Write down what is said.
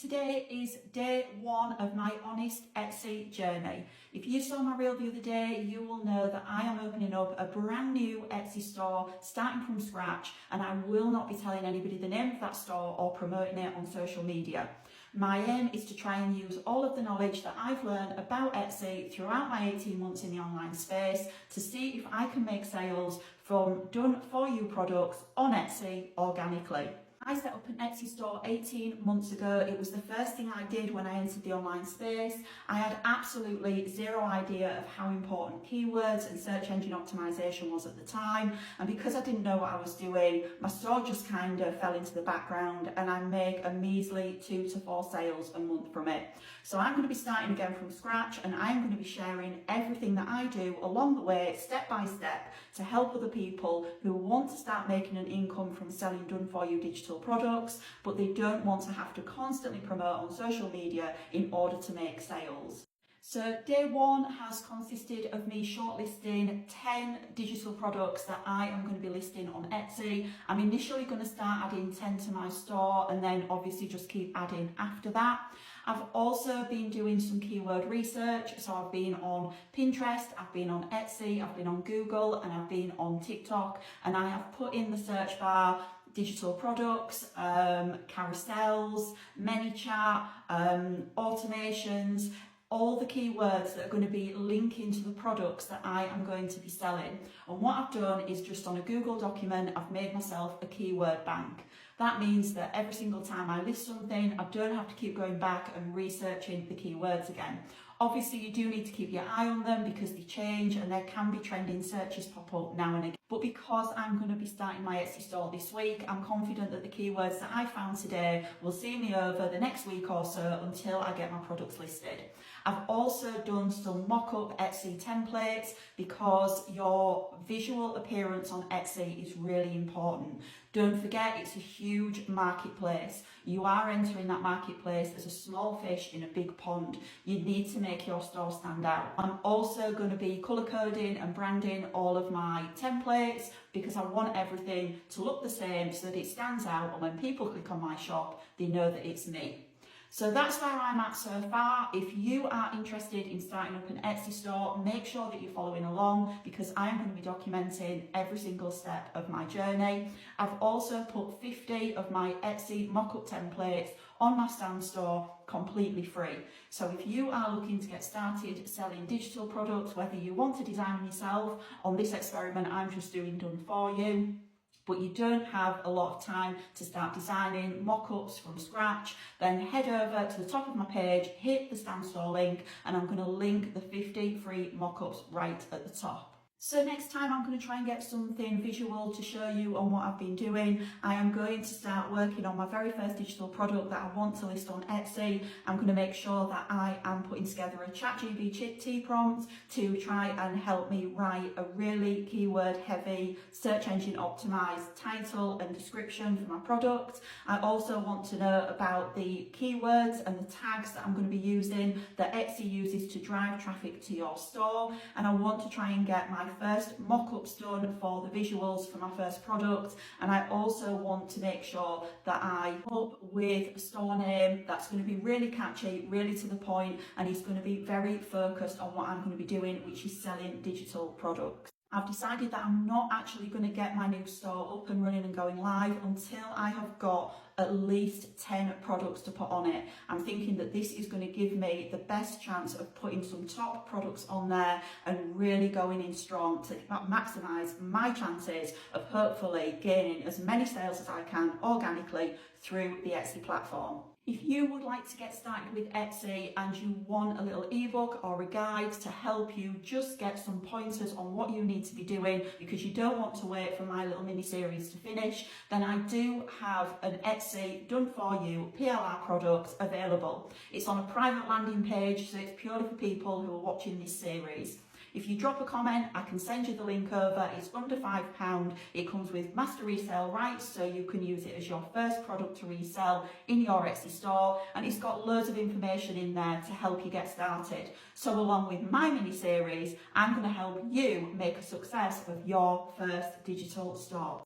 Today is day one of my honest Etsy journey. If you saw my reel the other day, you will know that I am opening up a brand new Etsy store, starting from scratch, and I will not be telling anybody the name of that store or promoting it on social media. My aim is to try and use all of the knowledge that I've learned about Etsy throughout my 18 months in the online space to see if I can make sales from done-for-you products on Etsy organically. I set up an Etsy store 18 months ago. It was the first thing I did when I entered the online space. I had absolutely zero idea of how important keywords and search engine optimization was at the time. And because I didn't know what I was doing, my store just kind of fell into the background and I make a measly 2 to 4 sales a month from it. So I'm going to be starting again from scratch and I'm going to be sharing everything that I do along the way, step by step, to help other people who want to start making an income from selling done-for-you digital products, but they don't want to have to constantly promote on social media in order to make sales. So day one has consisted of me shortlisting 10 digital products that I am going to be listing on Etsy. I'm initially going to start adding 10 to my store and then obviously just keep adding after that. I've also been doing some keyword research, so I've been on Pinterest, I've been on Etsy, I've been on Google and I've been on TikTok, and I have put in the search bar digital products, carousels, ManyChat, automations, all the keywords that are going to be linking to the products that I am going to be selling. And what I've done is just on a Google document, I've made myself a keyword bank. That means that every single time I list something, I don't have to keep going back and researching the keywords again. Obviously, you do need to keep your eye on them because they change and there can be trending searches pop up now and again. But because I'm going to be starting my Etsy store this week, I'm confident that the keywords that I found today will see me over the next week or so until I get my products listed. I've also done some mock-up Etsy templates because your visual appearance on Etsy is really important. Don't forget, it's a huge marketplace. You are entering that marketplace as a small fish in a big pond. You need to make your store stand out. I'm also going to be colour coding and branding all of my templates because I want everything to look the same so that it stands out, and when people click on my shop, they know that it's me. So that's where I'm at so far. If you are interested in starting up an Etsy store, make sure that you're following along because I'm going to be documenting every single step of my journey. I've also put 50 of my Etsy mock-up templates on my stand store completely free. So if you are looking to get started selling digital products, whether you want to design them yourself, on this experiment I'm just doing done for you, but you don't have a lot of time to start designing mock-ups from scratch, then head over to the top of my page, hit the stand store link, and I'm going to link the 50 free mock-ups right at the top. So next time I'm going to try and get something visual to show you on what I've been doing. I am going to start working on my very first digital product that I want to list on Etsy. I'm going to make sure that I am putting together a ChatGPT prompt to try and help me write a really keyword heavy, search engine optimized title and description for my product. I also want to know about the keywords and the tags that I'm going to be using that Etsy uses to drive traffic to your store. And I want to try and get my first mock-ups done for the visuals for my first product, and I also want to make sure that I come up with a store name that's going to be really catchy, really to the point, and is going to be very focused on what I'm going to be doing, which is selling digital products. I've decided that I'm not actually going to get my new store up and running and going live until I have got at least 10 products to put on it. I'm thinking that this is going to give me the best chance of putting some top products on there and really going in strong to maximise my chances of hopefully gaining as many sales as I can organically through the Etsy platform. If you would like to get started with Etsy and you want a little ebook or a guide to help you just get some pointers on what you need to be doing because you don't want to wait for my little mini series to finish, then I do have an Etsy done for you PLR product available. It's on a private landing page, so it's purely for people who are watching this series. If you drop a comment, I can send you the link over. It's under £5. It comes with master resale rights, so you can use it as your first product to resell in your Etsy store. And it's got loads of information in there to help you get started. So along with my mini series, I'm going to help you make a success of your first digital store.